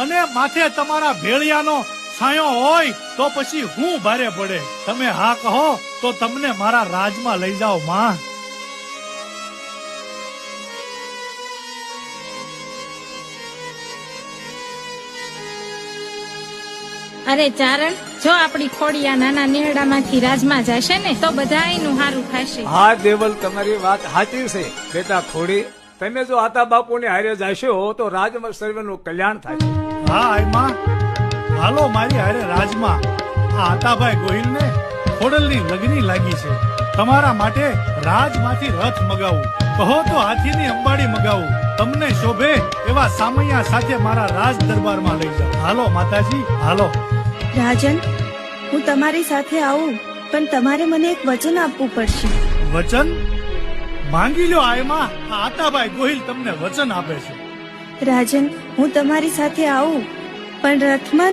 અને માથે તમારા ભેળિયાનો છાંયો હોય તો પછી હું ભારે પડે. તમે હા કહો તો તમને મારા રાજમાં લઈ જાઓ માં. અરે ચારણ, જો આપણી ખોડિયા નાના નેહડામાંથી રાજમાં જશે ને તો બધાયનું હારું થશે. હા દેવલ, તમારી વાત સાચી છે. બેટા ખોડી, તમે જો આતા બાપુને હારે જશો તો રાજમાં સર્વેનું કલ્યાણ થાય. હા આઈમાં, હાલો મારી હારે રાજમાં. આ આતાભાઈ ગોહિલને ખોડલની લગની લાગી છે. તમારા માટે રાજમાંથી રથ મગાવું, કહો તો હાથીની અંબાડી મગાવું. તમને શોભે એવા સામૈયા સાથે મારા રાજ દરબારમાં લઈ જાઓ. હાલો માતાજી, હાલો. રાજન, હું તમારી સાથે આવું, પણ તમારે મને એક વચન આપવું પડશે. વચન માંગી લો આયમાં. આ આતાભાઈ ગોહિલ તમને વચન આપે છે. રાજન, હું તમારી સાથે આવું, પણ રથમાં